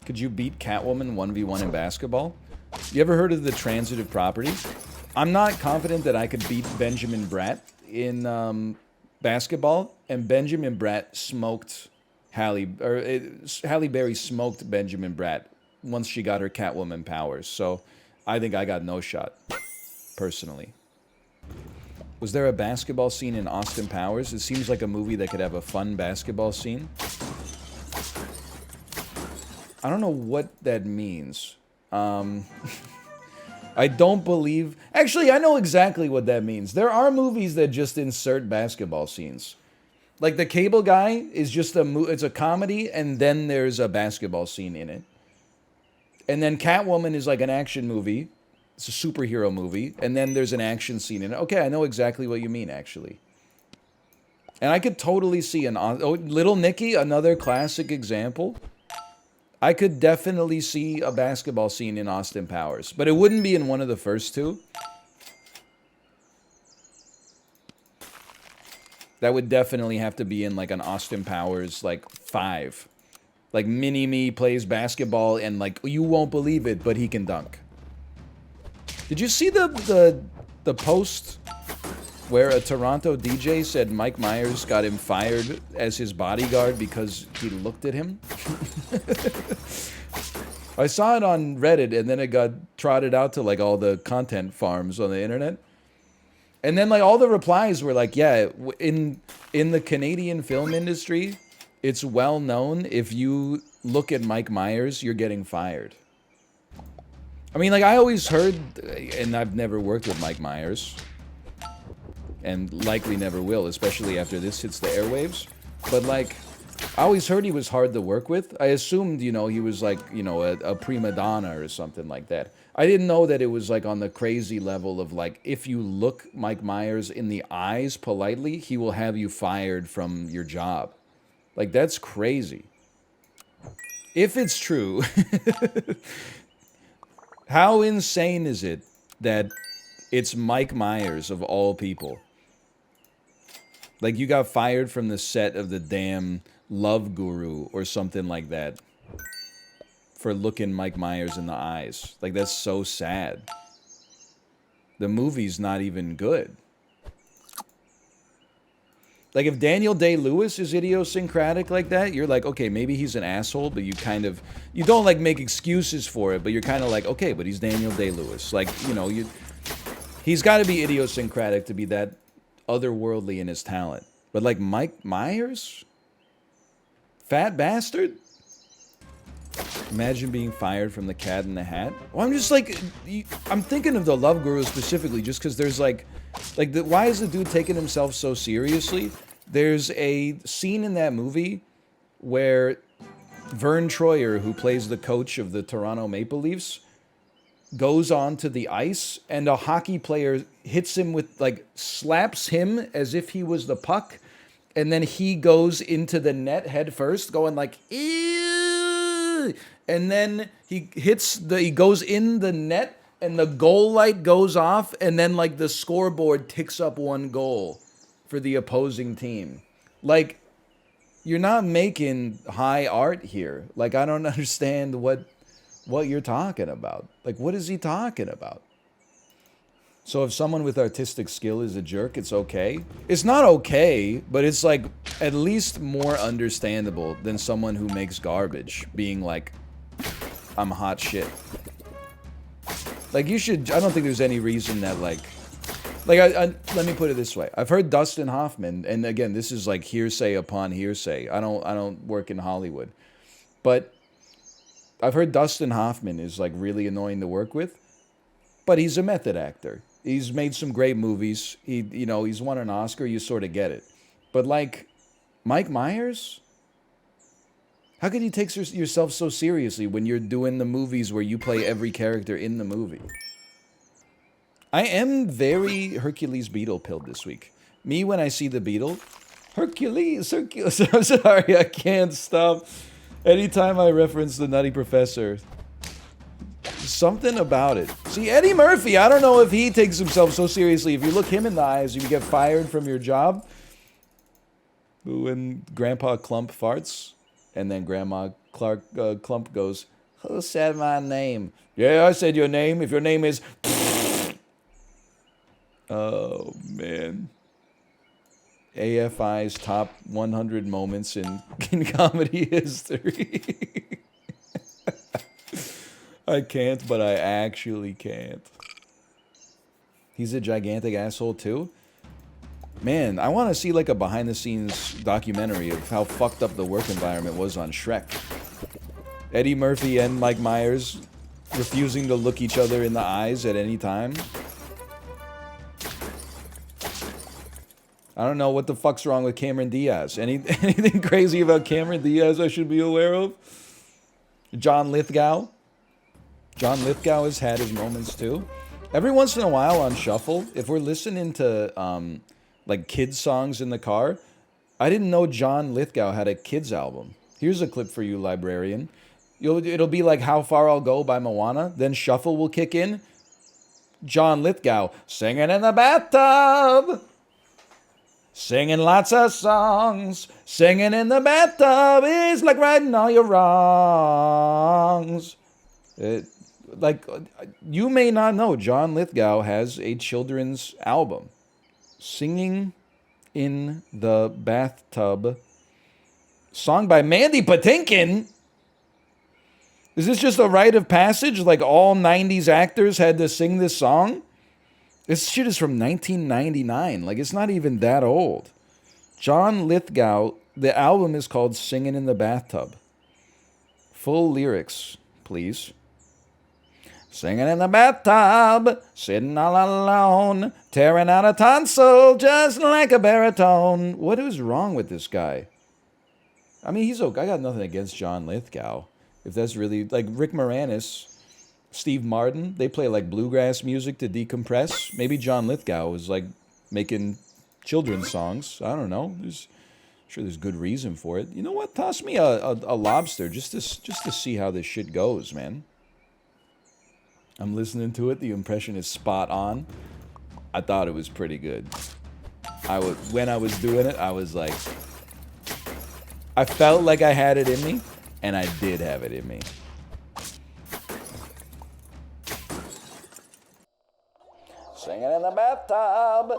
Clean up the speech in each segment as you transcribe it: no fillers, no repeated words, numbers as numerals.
Could you beat Catwoman 1v1 in basketball? You ever heard of the transitive property? I'm not confident that I could beat Benjamin Bratt in basketball, and Benjamin Bratt smoked Halle Berry smoked Benjamin Bratt once she got her Catwoman powers. So I think I got no shot, personally. Was there a basketball scene in Austin Powers? It seems like a movie that could have a fun basketball scene. I don't know what that means. I don't believe... Actually, I know exactly what that means. There are movies that just insert basketball scenes. Like The Cable Guy is just it's a comedy, and then there's a basketball scene in it. And then Catwoman is like an action movie. It's a superhero movie, and then there's an action scene in it. Okay, I know exactly what you mean, actually. And I could totally see Little Nicky, another classic example. I could definitely see a basketball scene in Austin Powers, but it wouldn't be in one of the first two. That would definitely have to be in like an Austin Powers like 5. Like Mini-Me plays basketball and like you won't believe it, but he can dunk. Did you see the post where a Toronto DJ said Mike Myers got him fired as his bodyguard because he looked at him? I saw it on Reddit, and then it got trotted out to like all the content farms on the internet. And then like all the replies were like, yeah, in the Canadian film industry, it's well known if you look at Mike Myers, you're getting fired. I mean, like I always heard, and I've never worked with Mike Myers, and likely never will, especially after this hits the airwaves. But like, I always heard he was hard to work with. I assumed, you know, he was like, you know, a prima donna or something like that. I didn't know that it was like on the crazy level of like, if you look Mike Myers in the eyes politely, he will have you fired from your job. Like, that's crazy. If it's true, how insane is it that it's Mike Myers of all people? Like, you got fired from the set of the damn Love Guru or something like that for looking Mike Myers in the eyes. Like, that's so sad. The movie's not even good. Like, if Daniel Day-Lewis is idiosyncratic like that, you're like, okay, maybe he's an asshole, but you kind of... You don't, like, make excuses for it, but you're kind of like, okay, but he's Daniel Day-Lewis. Like, you know, he's got to be idiosyncratic to be that otherworldly in his talent. But, like, Mike Myers? Fat bastard? Imagine being fired from The Cat in the Hat. Well, I'm just like... I'm thinking of the Love Guru specifically just because there's, like... why is the dude taking himself so seriously? There's a scene in that movie where Vern Troyer, who plays the coach of the Toronto Maple Leafs, goes onto the ice, and a hockey player hits him with, like, slaps him as if he was the puck, and then he goes into the net head first, going like, ew, and then he goes in the net, and the goal light goes off, and then, like, the scoreboard ticks up 1 goal for the opposing team. Like, you're not making high art here. Like, I don't understand what you're talking about. Like, what is he talking about? So if someone with artistic skill is a jerk, it's okay. It's not okay, but it's, like, at least more understandable than someone who makes garbage being like, I'm hot shit. Like, you should... I don't think there's any reason that, like... let me put it this way. I've heard Dustin Hoffman, and again, this is like hearsay upon hearsay. I don't work in Hollywood. But I've heard Dustin Hoffman is, like, really annoying to work with. But he's a method actor. He's made some great movies. He's won an Oscar. You sort of get it. But, like, Mike Myers... How can you take yourself so seriously when you're doing the movies where you play every character in the movie? I am very Hercules Beetle pilled this week. Me, when I see the Beetle, Hercules. I'm sorry, I can't stop. Anytime I reference the Nutty Professor, something about it. See, Eddie Murphy, I don't know if he takes himself so seriously. If you look him in the eyes, you get fired from your job. When Grandpa Clump farts, and then Grandma Clump goes, "Who said my name?" "Yeah, I said your name. If your name is..." Oh, man. AFI's top 100 moments in comedy history. I can't, but I actually can't. He's a gigantic asshole, too? Man, I want to see like a behind-the-scenes documentary of how fucked up the work environment was on Shrek. Eddie Murphy and Mike Myers refusing to look each other in the eyes at any time. I don't know what the fuck's wrong with Cameron Diaz. Anything crazy about Cameron Diaz I should be aware of? John Lithgow. John Lithgow has had his moments too. Every once in a while on Shuffle, if we're listening to like kids songs in the car, I didn't know John Lithgow had a kids album. Here's a clip for you, librarian. It'll be like How Far I'll Go by Moana. Then Shuffle will kick in. John Lithgow singing in the bathtub. Singing lots of songs, singing in the bathtub is like righting all your wrongs. You may not know, John Lithgow has a children's album. Singing in the Bathtub. Song by Mandy Patinkin? Is this just a rite of passage? Like all 90s actors had to sing this song? This shit is from 1999. Like, it's not even that old. John Lithgow, the album is called Singin' in the Bathtub. Full lyrics, please. Singing in the bathtub, sitting all alone, tearing out a tonsil just like a baritone. What is wrong with this guy? I mean, he's okay. I got nothing against John Lithgow. If that's really, like, Rick Moranis, Steve Martin, they play like bluegrass music to decompress. Maybe John Lithgow was like making children's songs. I don't know. I'm sure there's good reason for it. You know what? Toss me a lobster just to see how this shit goes, man. I'm listening to it. The impression is spot on. I thought it was pretty good. When I was doing it, I was like, I felt like I had it in me, and I did have it in me. Singing in the bathtub,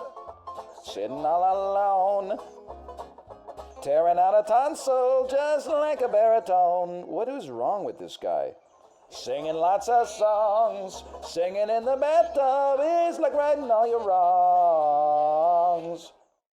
sitting all alone, tearing out a tonsil just like a baritone. What is wrong with this guy? Singing lots of songs, singing in the bathtub is like righting all your wrongs.